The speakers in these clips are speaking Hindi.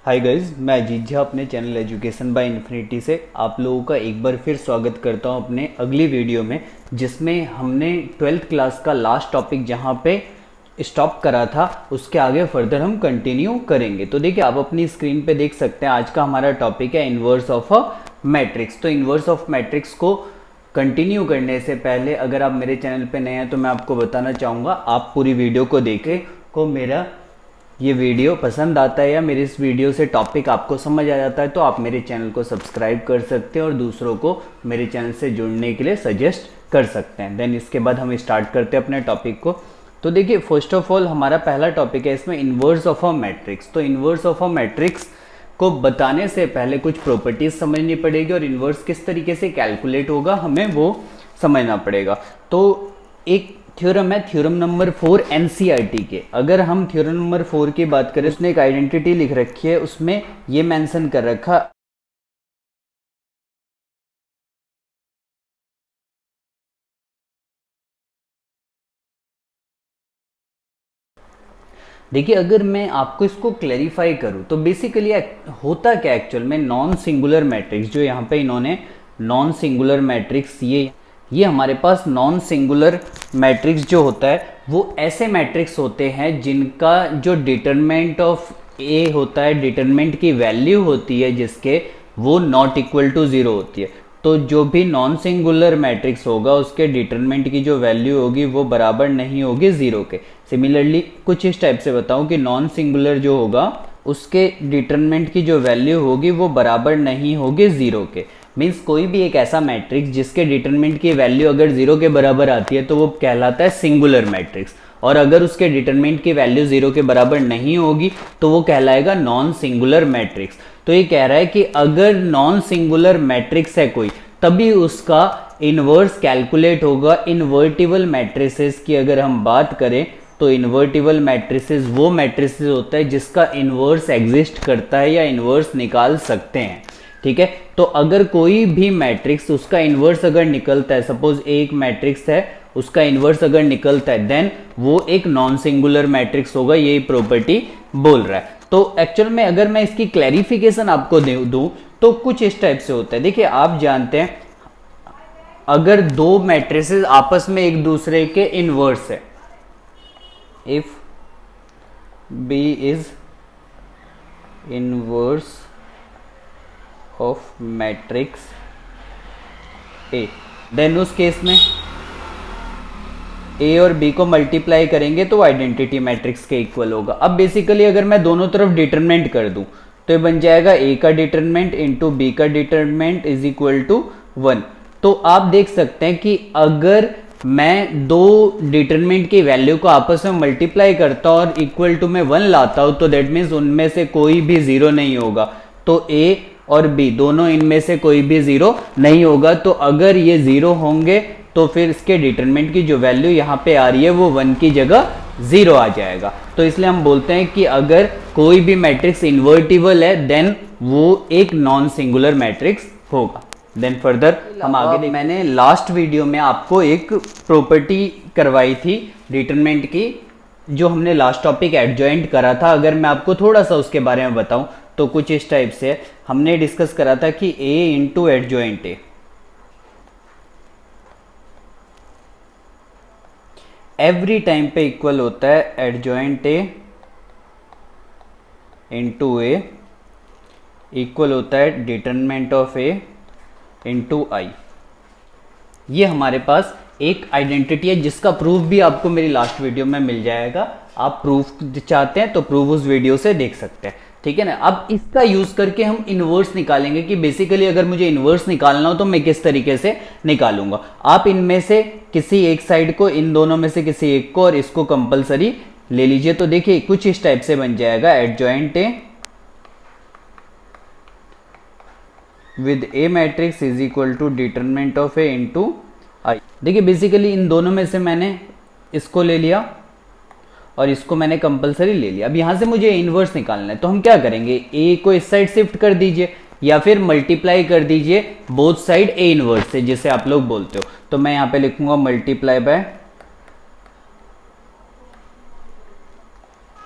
हाय गाइज, मैं अजीत झा अपने चैनल एजुकेशन बाय इन्फिनिटी से आप लोगों का एक बार फिर स्वागत करता हूं अपने अगली वीडियो में, जिसमें हमने 12th क्लास का लास्ट टॉपिक जहां पे स्टॉप करा था उसके आगे फर्दर हम कंटिन्यू करेंगे। तो देखिए, आप अपनी स्क्रीन पे देख सकते हैं आज का हमारा टॉपिक है इन्वर्स ऑफ अ मैट्रिक्स। तो इन्वर्स ऑफ मैट्रिक्स को कंटिन्यू करने से पहले अगर आप मेरे चैनल पे नए हैं तो मैं आपको बताना चाहूँगा आप पूरी वीडियो को देखें। को मेरा ये वीडियो पसंद आता है या मेरे इस वीडियो से टॉपिक आपको समझ आ जाता है तो आप मेरे चैनल को सब्सक्राइब कर सकते हैं और दूसरों को मेरे चैनल से जुड़ने के लिए सजेस्ट कर सकते हैं। देन इसके बाद हम स्टार्ट करते हैं अपने टॉपिक को। तो देखिए, फर्स्ट ऑफ ऑल हमारा पहला टॉपिक है इसमें इन्वर्स ऑफ अ मैट्रिक्स। तो इन्वर्स ऑफ अ मैट्रिक्स को बताने से पहले कुछ प्रॉपर्टीज समझनी पड़ेगी और इन्वर्स किस तरीके से कैलकुलेट होगा हमें वो समझना पड़ेगा। तो एक थ्योरम है, थ्योरम नंबर 4 एनसीईआरटी के। अगर हम थ्योरम नंबर 4 की बात करें, उसने एक आइडेंटिटी लिख रखी है, उसमें ये मेंशन कर रखा देखिए, अगर मैं आपको इसको क्लैरिफाई करूं तो बेसिकली होता क्या एक्चुअल में, नॉन सिंगुलर मैट्रिक्स जो यहाँ पे इन्होंने नॉन सिंगुलर मैट्रिक्स ये हमारे पास नॉन सिंगुलर मैट्रिक्स जो होता है वो ऐसे मैट्रिक्स होते हैं जिनका जो डिटरमिनेंट ऑफ ए होता है, डिटरमिनेंट की वैल्यू होती है जिसके, वो नॉट इक्वल टू जीरो होती है। तो जो भी नॉन सिंगुलर मैट्रिक्स होगा उसके डिटरमिनेंट की जो वैल्यू होगी वो बराबर नहीं होगी जीरो के। सिमिलरली कुछ इस टाइप से बताऊं कि नॉन सिंगुलर जो होगा उसके डिटरमिनेंट की जो वैल्यू होगी वो बराबर नहीं होगी जीरो के। मीन्स कोई भी एक ऐसा मैट्रिक्स जिसके डिटरमिनेंट की वैल्यू अगर जीरो के बराबर आती है तो वो कहलाता है सिंगुलर मैट्रिक्स, और अगर उसके डिटरमिनेंट की वैल्यू जीरो के बराबर नहीं होगी तो वो कहलाएगा नॉन सिंगुलर मैट्रिक्स। तो ये कह रहा है कि अगर नॉन सिंगुलर मैट्रिक्स है कोई, तभी उसका इन्वर्स कैलकुलेट होगा। इन्वर्टिबल मैट्रिसेस की अगर हम बात करें तो इन्वर्टिबल मैट्रिसेस वो मैट्रिसेस होता है जिसका इन्वर्स एग्जिस्ट करता है या इन्वर्स निकाल सकते हैं। ठीक है, तो अगर कोई भी मैट्रिक्स उसका इन्वर्स अगर निकलता है, सपोज एक मैट्रिक्स है उसका इन्वर्स अगर निकलता है, देन वो एक नॉन सिंगुलर मैट्रिक्स होगा, यही प्रॉपर्टी बोल रहा है। तो एक्चुअल में अगर मैं इसकी क्लैरिफिकेशन आपको दूं तो कुछ इस टाइप से होता है। देखिए, आप जानते हैं अगर दो मैट्रिसेस आपस में एक दूसरे के इन्वर्स है, if B is inverse of matrix A, then उस केस में ए और बी को मल्टीप्लाई करेंगे तो आइडेंटिटी मैट्रिक्स के इक्वल होगा। अब बेसिकली अगर मैं दोनों तरफ डिटरमिनेंट कर दूं तो ये बन जाएगा ए का डिटरमिनेंट इंटू बी का डिटरमिनेंट इज इक्वल टू 1। तो आप देख सकते हैं कि अगर मैं दो डिटरमिनेंट की वैल्यू को आपस में मल्टीप्लाई करता हूं और इक्वल टू में 1 लाता हूं तो दैट मीन्स उनमें से कोई भी जीरो नहीं होगा। तो ए और बी दोनों इनमें से कोई भी जीरो नहीं होगा। तो अगर ये जीरो होंगे तो फिर इसके डिटरमिनेंट की जो वैल्यू यहाँ पे आ रही है वो 1 की जगह जीरो आ जाएगा। तो इसलिए हम बोलते हैं कि अगर कोई भी मैट्रिक्स इन्वर्टिबल है देन वो एक नॉन सिंगुलर मैट्रिक्स होगा। देन फर्दर हम आगे मैंने लास्ट वीडियो में आपको एक प्रॉपर्टी करवाई थी डिटरमिनेंट की, जो हमने लास्ट टॉपिक एडजॉइंट करा था। अगर मैं आपको थोड़ा सा उसके बारे में बताऊं तो कुछ इस टाइप से हमने डिस्कस करा था कि a into adjoint A every time पे इक्वल होता है adjoint A into A equal होता है डिटरमिनेंट ऑफ ए इंटू आई। ये हमारे पास एक आइडेंटिटी है जिसका प्रूफ भी आपको मेरी लास्ट वीडियो में मिल जाएगा। आप प्रूफ चाहते हैं तो प्रूफ उस वीडियो से देख सकते हैं, ठीक है ना। अब इसका यूज करके हम इन्वर्स निकालेंगे कि बेसिकली अगर मुझे इन्वर्स निकालना हो तो मैं किस तरीके से निकालूंगा। आप इनमें से किसी एक साइड को, इन दोनों में से किसी एक को और इसको कंपलसरी ले लीजिए। तो देखिए कुछ इस टाइप से बन जाएगा adjoint A with A matrix is equal to determinant of A into I. देखिए बेसिकली इन दोनों में से मैंने इसको ले लिया और इसको मैंने कंपलसरी ले लिया। अब यहां से मुझे इनवर्स निकालना है तो हम क्या करेंगे, ए को इस साइड शिफ्ट कर दीजिए या फिर मल्टीप्लाई कर दीजिए बोथ साइड ए इनवर्स से, जिसे आप लोग बोलते हो। तो मैं यहां पे लिखूंगा multiply by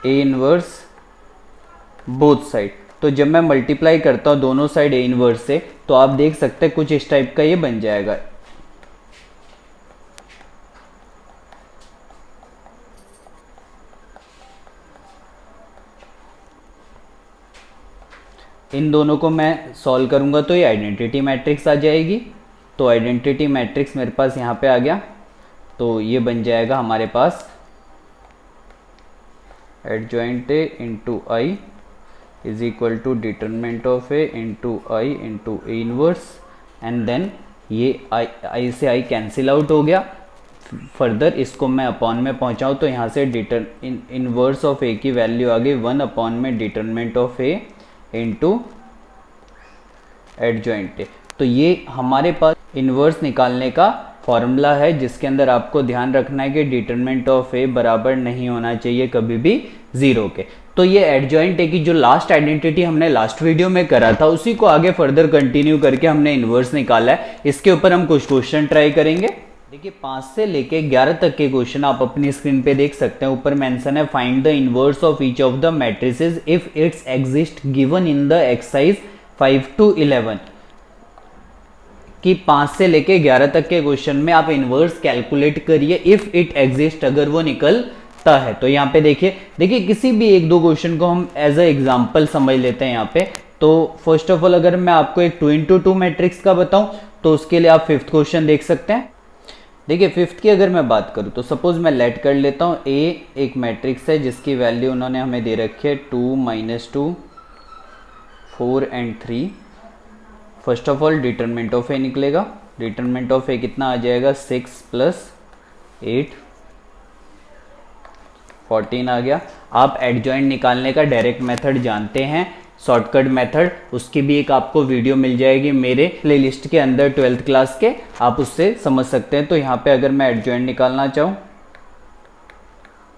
A inverse both side. तो जब मैं मल्टीप्लाई करता हूँ दोनों साइड ए इनवर्स से, तो आप देख सकते हैं कुछ इस टाइप का ये बन जाएगा। इन दोनों को मैं सॉल्व करूंगा तो ये आइडेंटिटी मैट्रिक्स आ जाएगी। तो आइडेंटिटी मैट्रिक्स मेरे पास यहाँ पे आ गया, तो ये बन जाएगा हमारे पास adjoint A into I is equal to determinant of A into I into A inverse, and then ये आई से आई कैंसिल आउट हो गया। फर्दर इसको मैं अपॉन में पहुंचाऊं तो यहाँ से इनवर्स ऑफ ए की वैल्यू आ गई 1 अपॉन में determinant of A into adjoint A. तो ये हमारे पास इनवर्स निकालने का फॉर्मूला है, जिसके अंदर आपको ध्यान रखना है कि डिटरमिनेंट ऑफ ए बराबर नहीं होना चाहिए कभी भी 0 के। तो ये एडजॉइंट ए की जो लास्ट आइडेंटिटी हमने लास्ट वीडियो में करा था, उसी को आगे फर्दर कंटिन्यू करके हमने इनवर्स निकाला है। इसके ऊपर हम कुछ क्वेश्चन ट्राई करेंगे। देखिए 5 से लेके 11 तक के क्वेश्चन आप अपनी स्क्रीन पे देख सकते हैं। ऊपर मेंशन है find the inverse of each of the matrices if it's exist given in the exercise 5 to 11 कि 5 से लेके 11 तक के क्वेश्चन में आप इनवर्स कैलकुलेट करिए इफ इट एग्जिस्ट, अगर वो निकलता है। तो यहाँ पे देखिए किसी भी एक दो क्वेश्चन को हम एज अ एग्जांपल समझ लेते हैं यहाँ पे। तो फर्स्ट ऑफ ऑल अगर मैं आपको एक 2 into 2 मैट्रिक्स का बताऊं तो उसके लिए आप 5th क्वेश्चन देख सकते हैं। देखिए 5th की अगर मैं बात करूं तो सपोज मैं लेट कर लेता हूं ए एक मैट्रिक्स है जिसकी वैल्यू उन्होंने हमें दे रखी है 2 - 2 4 and 3। First of all determinant of A निकलेगा। डिटरमिनेंट ऑफ ए कितना आ जाएगा 6 + 8 14 आ गया। आप एडजॉइंट निकालने का डायरेक्ट मेथड जानते हैं, शॉर्टकट मेथड, उसकी भी एक आपको वीडियो मिल जाएगी मेरे प्लेलिस्ट के अंदर 12th क्लास के, आप उससे समझ सकते हैं। तो यहाँ पे अगर मैं एडजॉइंट निकालना चाहूँ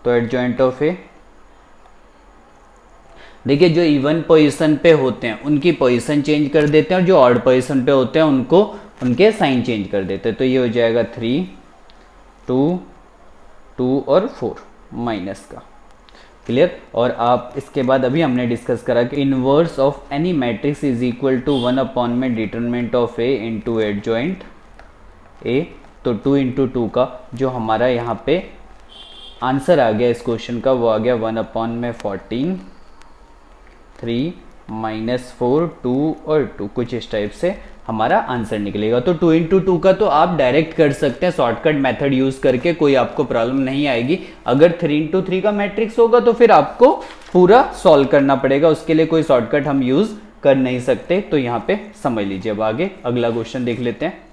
तो एडजॉइंट ऑफ ए, देखिए जो इवन पोजीशन पे होते हैं उनकी पोजीशन चेंज कर देते हैं और जो ऑड पोजीशन पे होते हैं उनको उनके साइन चेंज कर देते हैं। तो ये हो जाएगा 3 2 2 और 4 माइनस का, क्लियर। और आप इसके बाद अभी हमने डिस्कस करा कि inverse of any matrix is equal to 1 upon में determinant of A into adjoint A. तो 2 into 2 का जो हमारा यहाँ पे आंसर आ गया इस क्वेश्चन का वो आ गया 1 अपॉन में 14 3 - 4 2 और 2, कुछ इस टाइप से हमारा आंसर निकलेगा। तो 2 into 2 का तो आप डायरेक्ट कर सकते हैं शॉर्टकट मेथड यूज करके, कोई आपको प्रॉब्लम नहीं आएगी। अगर 3 into 3 का मैट्रिक्स होगा तो फिर आपको पूरा सॉल्व करना पड़ेगा, उसके लिए कोई शॉर्टकट हम यूज कर नहीं सकते। तो यहाँ पे समझ लीजिए। अब आगे अगला क्वेश्चन देख लेते हैं।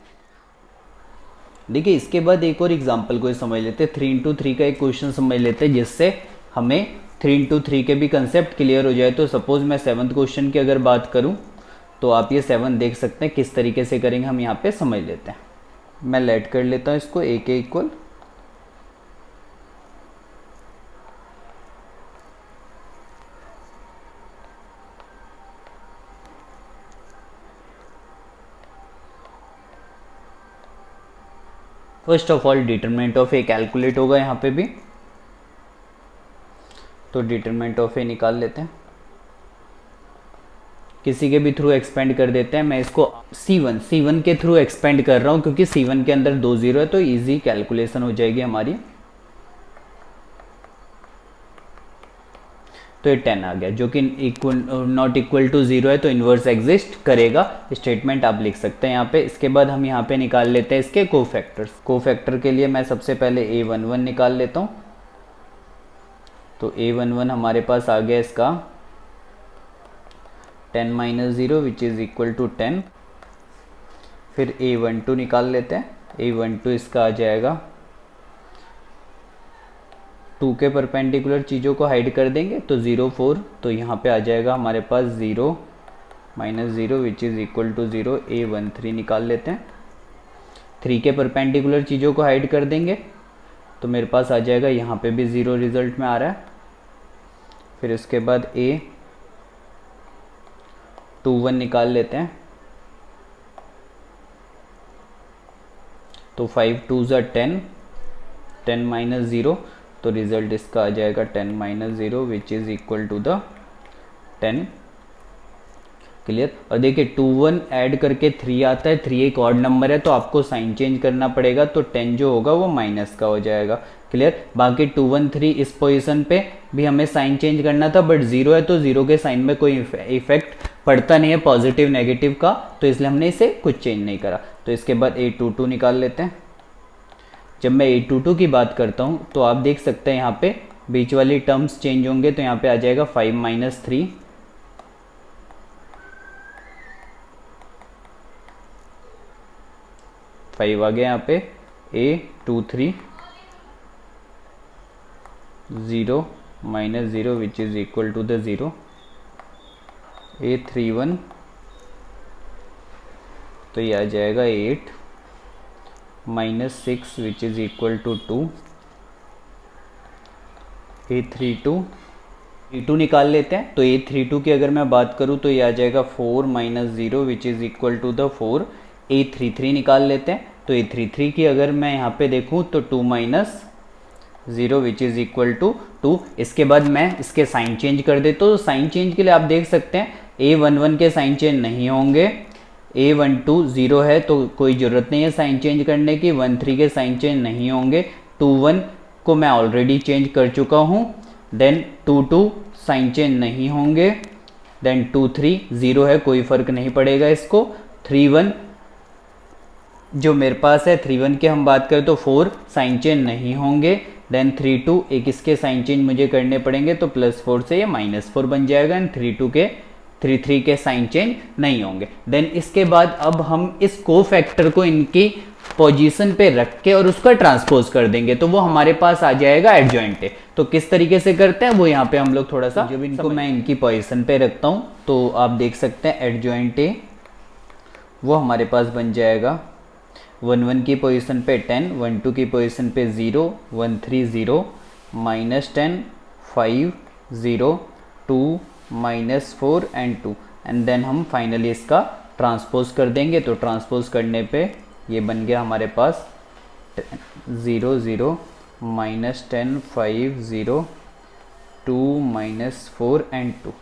देखिए इसके बाद एक और एग्जाम्पल को समझ लेते हैं। 3 into 3 का एक क्वेश्चन समझ लेते हैं जिससे हमें 3 into 3 के भी कंसेप्ट क्लियर हो जाए। तो सपोज मैं 7th क्वेश्चन की अगर बात करूं तो आप ये 7 देख सकते हैं किस तरीके से करेंगे, हम यहाँ पे समझ लेते हैं। मैं लेट कर लेता हूँ इसको a के equal. First of all determinant of A calculate होगा यहाँ पे भी, तो डिटरमिनेंट ऑफ ए निकाल लेते हैं। किसी के भी थ्रू एक्सपेंड कर देते हैं। मैं इसको C1 के थ्रू एक्सपेंड कर रहा हूं क्योंकि C1 के अंदर 2 0 है, तो इजी कैलकुलेशन हो जाएगी हमारी। तो ये 10 आ गया जो कि नॉट इक्वल टू 0 है, तो इनवर्स एग्जिस्ट करेगा। स्टेटमेंट आप लिख सकते हैं यहाँ पे। इसके बाद हम यहाँ पे निकाल लेते हैं इसके कोफैक्टर्स। कोफैक्टर के लिए मैं सबसे पहले A11 निकाल लेता हूँ। तो A11 हमारे पास आ गया इसका 10 - 0 विच इज इक्वल टू 10। फिर A12 निकाल लेते हैं। A12 इसका आ जाएगा 2 के परपेंडिकुलर चीज़ों को हाइड कर देंगे तो 0 4, तो यहाँ पे आ जाएगा हमारे पास 0 - 0 which is equal to 0। A13 निकाल लेते हैं। 3 के परपेंडिकुलर चीज़ों को हाइड कर देंगे तो मेरे पास आ जाएगा, यहाँ पे भी 0 रिजल्ट में आ रहा है। फिर इसके बाद A21 निकाल लेते हैं। तो 5 2s are 10, 10 - 0, तो रिजल्ट इसका आ जाएगा 10 - 0 which is equal to the 10। Clear. और देखिए 2 1 ऐड करके 3 आता है, 3 एक ऑड नंबर है तो आपको साइन चेंज करना पड़ेगा, तो 10 जो होगा वो माइनस का हो जाएगा। क्लियर। बाकी 2 1 3 इस पोजीशन पे भी हमें साइन चेंज करना था, बट 0 है तो 0 के साइन में कोई इफेक्ट पड़ता नहीं है पॉजिटिव नेगेटिव का, तो इसलिए हमने इसे कुछ चेंज नहीं करा। तो इसके बाद A22 निकाल लेते हैं। जब मैं A22 की बात करता हूँ तो आप देख सकते हैं यहाँ पे बीच वाली टर्म्स चेंज होंगे, तो यहाँ पे आ जाएगा 5 - 3, 5 आ गया यहाँ पे, A23 0 - 0 which is equal to the 0, A31 तो ये आ जाएगा 8 - 6 विच इज इक्वल टू 2, A32 निकाल लेते हैं। तो A32 की अगर मैं बात करूँ तो ये आ जाएगा 4 - 0 which is equal to the 4, A33 निकाल लेते हैं। तो A33 की अगर मैं यहाँ पे देखूँ तो 2 - 0 विच इज इक्वल टू 2। इसके बाद मैं इसके साइन चेंज कर देता हूँ। तो साइन चेंज के लिए आप देख सकते हैं A11 के साइन चेंज नहीं होंगे, A12 0 है तो कोई ज़रूरत नहीं है साइन चेंज करने की, 13 के साइन चेंज नहीं होंगे, 21 को मैं ऑलरेडी चेंज कर चुका हूँ, देन 22 साइन चेंज नहीं होंगे, देन 23 0 है कोई फ़र्क नहीं पड़ेगा इसको, 31 जो मेरे पास है 31 के हम बात करें तो 4 साइन चेंज नहीं होंगे, देन 32 एक इसके साइन चेंज मुझे करने पड़ेंगे तो +4 से ये -4 बन जाएगा, एंड 33 के साइन चेंज नहीं होंगे। देन इसके बाद अब हम इस कोफैक्टर को इनकी पोजीशन पे रख के और उसका ट्रांसपोज कर देंगे, तो वो हमारे पास आ जाएगा एडजॉइंट ए। तो किस तरीके से करते हैं वो यहाँ पे हम लोग थोड़ा सा, जब इनको मैं इनकी पोजीशन पे रखता हूँ तो आप देख सकते हैं एडजॉइंट ए वो हमारे पास बन जाएगा 1 1 की पोजीशन पे 10, 1 2 की पोजीशन पे 0, 1 3 0, -10, 5 0, 2 -4 एंड 2, एंड देन हम फाइनली इसका ट्रांसपोज कर देंगे। तो ट्रांसपोज करने पे ये बन गया हमारे पास 0 0 -10 5 0 2 -4 एंड 2,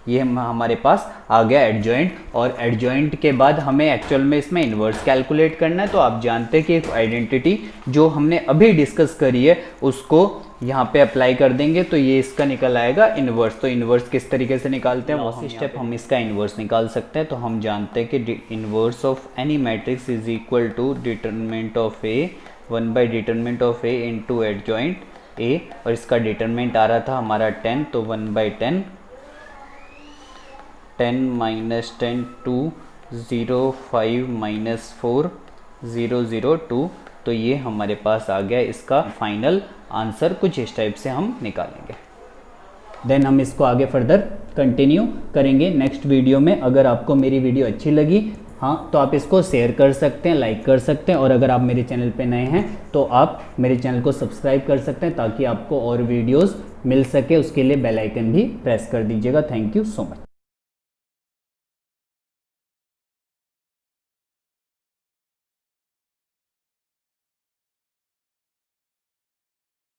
ये हमारे पास आ गया एडजॉइंट। और एडजॉइंट के बाद हमें एक्चुअल में इसमें इन्वर्स कैलकुलेट करना है। तो आप जानते हैं कि एक आइडेंटिटी जो हमने अभी डिस्कस करी है उसको यहाँ पे अप्लाई कर देंगे तो ये इसका निकल आएगा इन्वर्स। तो इन्वर्स किस तरीके से निकालते हैं, वो स्टेप हम इसका इन्वर्स निकाल सकते हैं। तो हम जानते हैं कि inverse of any matrix is equal to determinant of A 1 by determinant of A into adjoint A, और इसका डिटरमिनेंट आ रहा था हमारा 10, तो 1/10, 10 - 10 2 0 5 -4 0 0 2, तो ये हमारे पास आ गया इसका फाइनल आंसर। कुछ इस टाइप से हम निकालेंगे, देन हम इसको आगे फर्दर कंटिन्यू करेंगे नेक्स्ट वीडियो में। अगर आपको मेरी वीडियो अच्छी लगी हाँ तो आप इसको शेयर कर सकते हैं, लाइक कर सकते हैं, और अगर आप मेरे चैनल पे नए हैं तो आप मेरे चैनल को सब्सक्राइब कर सकते हैं ताकि आपको और वीडियोस मिल सके, उसके लिए बेल आइकन भी प्रेस कर दीजिएगा। Thank you so much.